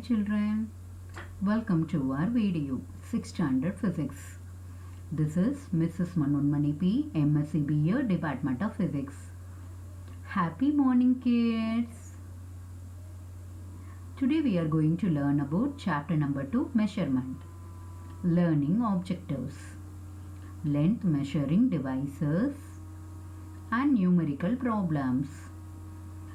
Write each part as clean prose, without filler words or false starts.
children, welcome to our video 6th standard physics. This is Mrs. Manunmani P, MSc BA, Department of Physics. Happy morning kids. Today we are going to learn about chapter number 2, measurement. Learning objectives, length measuring devices and numerical problems.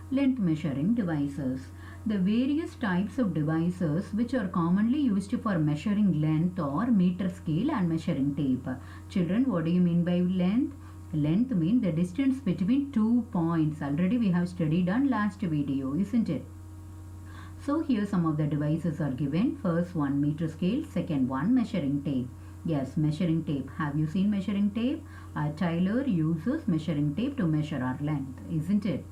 Length measuring devices. The various types of devices which are commonly used for measuring length are meter scale and measuring tape. Children, what do you mean by length? Length means the distance between 2 points. Already we have studied on last video, isn't it? So here some of the devices are given. First one meter scale, second one measuring tape. Yes, measuring tape. Have you seen measuring tape? A tailor uses measuring tape to measure our length, isn't it?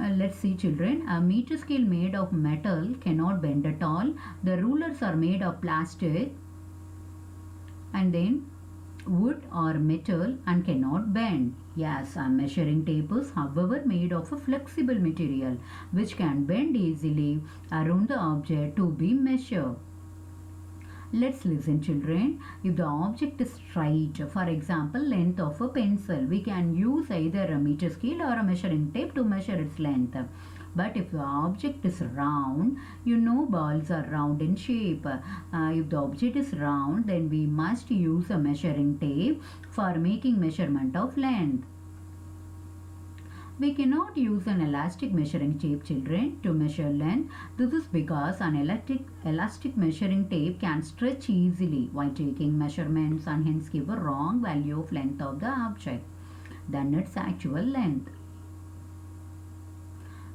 Let's see children, a meter scale made of metal cannot bend at all. The rulers are made of plastic and then wood or metal and cannot bend. Yes, a measuring tape is however made of a flexible material which can bend easily around the object to be measured. Let's listen children. If the object is straight, for example length of a pencil, we can use either a meter scale or a measuring tape to measure its length. But if the object is round, you know balls are round in shape. If the object is round, then we must use a measuring tape for making measurement of length. We cannot use an elastic measuring tape children to measure length. This is because an elastic measuring tape can stretch easily while taking measurements and hence give a wrong value of length of the object than its actual length.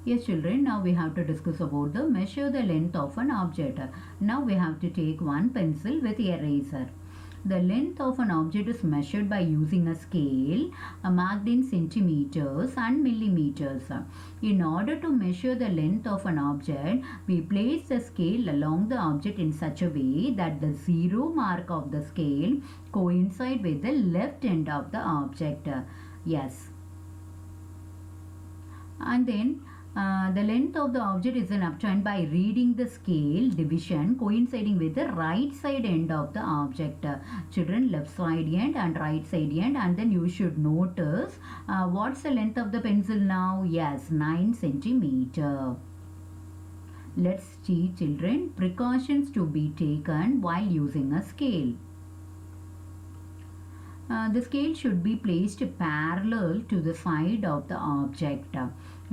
Yes children, now we have to discuss about the measure the length of an object. Now we have to take one pencil with eraser. The length of an object is measured by using a scale marked in centimeters and millimeters. In order to measure the length of an object, we place the scale along the object in such a way that the zero mark of the scale coincides with the left end of the object. Yes. And then the length of the object is obtained by reading the scale division coinciding with the right side end of the object. Children, left side end and right side end, and then you should notice what's the length of the pencil now? Yes, 9 centimeter. Let's see children, precautions to be taken while using a scale. The scale should be placed parallel to the side of the object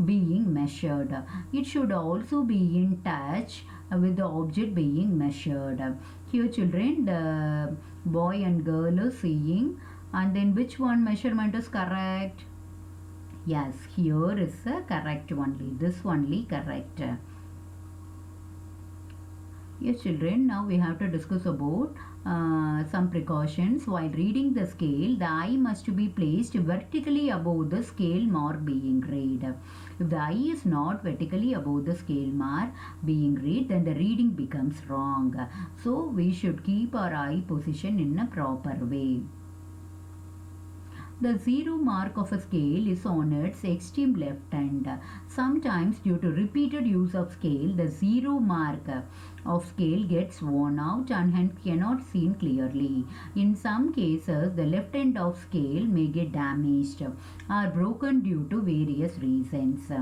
being measured. It should also be in touch with the object being measured. Here children, the boy and girl are seeing, and then which one measurement is correct? Yes, here is the correct only. This only correct. Yes children, now we have to discuss about some precautions. While reading the scale, the eye must be placed vertically above the scale mark being read. If the eye is not vertically above the scale mark being read, then the reading becomes wrong. So we should keep our eye position in a proper way. The zero mark of a scale is on its extreme left end. Sometimes due to repeated use of scale, the zero mark of scale gets worn out and hence cannot seen clearly. In some cases, the left end of scale may get damaged or broken due to various reasons.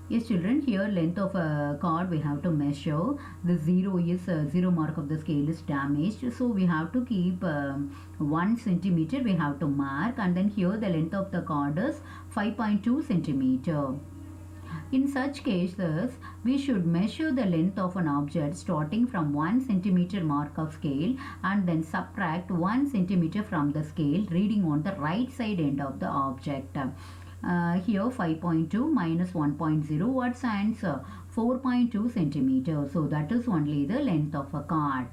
Yes children, here length of a cord we have to measure. The zero mark of the scale is damaged, so we have to keep 1 centimeter we have to mark, and then here the length of the cord is 5.2 centimeter. In such cases, we should measure the length of an object starting from 1 centimeter mark of scale and then subtract 1 centimeter from the scale reading on the right side end of the object. Here 5.2 minus 1.0, what's answer? 4.2 centimeters. So that is only the length of a cord.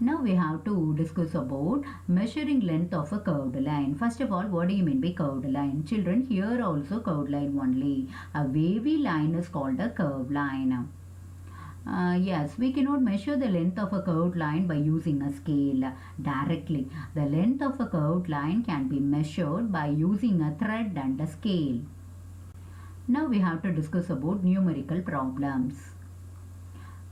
Now we have to discuss about measuring length of a curved line. First of all, what do you mean by curved line? Children, here also curved line only. A wavy line is called a curved line. Yes, we cannot measure the length of a curved line by using a scale directly. The length of a curved line can be measured by using a thread and a scale. Now we have to discuss about numerical problems.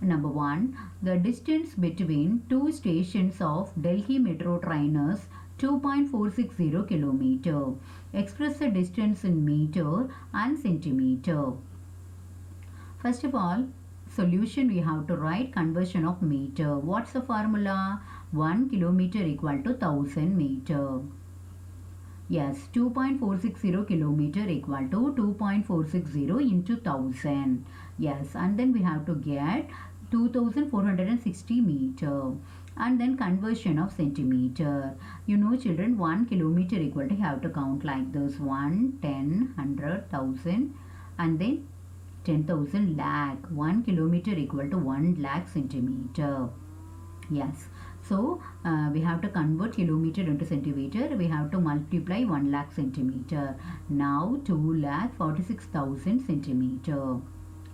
Number 1. The distance between two stations of Delhi metro train is 2.460 kilometer. Express the distance in meter and centimeter. First of all, solution we have to write conversion of meter. What's the formula? 1 kilometer equal to 1000 meter. Yes, 2.460 kilometer equal to 2.460 into 1000. Yes, and then we have to get 2460 meter. And then conversion of centimeter. You know children, 1 kilometer equal to, you have to count like this. 1, 10, 100, 1000 and then 10,000 lakh. 1 kilometer equal to 1 lakh centimeter. Yes. So, we have to convert kilometer into centimeter. We have to multiply 1 lakh centimeter. Now, 2 lakh 46,000 centimeter.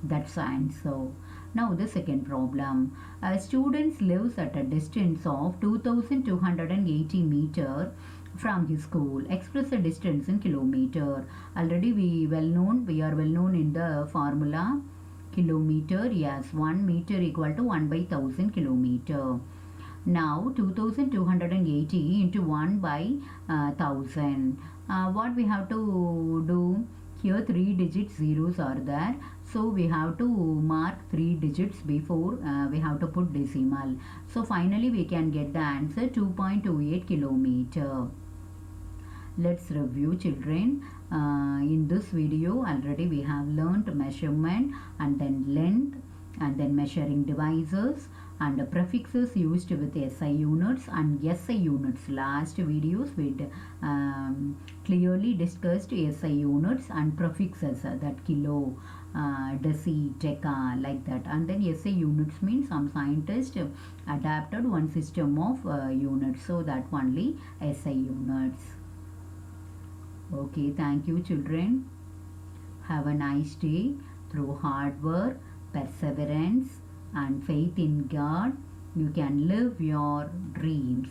That's the answer. Now, the second problem. Students lives at a distance of 2280 meter from his school. Express the distance in kilometer. Already we are well known in the formula. Kilometer, yes, 1 meter equal to 1 by 1000 kilometer. Now 2280 into 1 by 1000. What we have to do? Here 3 digit zeros are there. So we have to mark 3 digits before we have to put decimal. So finally we can get the answer 2.28 kilometer. Let's review children. In this video already we have learnt measurement and then length and then measuring devices and the prefixes used with SI units and SI units. Last videos we clearly discussed SI units and prefixes that kilo, deci, deca, like that. And then SI units means some scientist adapted one system of units, so that only SI units. Okay, thank you children. Have a nice day. Through hard work, perseverance and faith in God, you can live your dreams.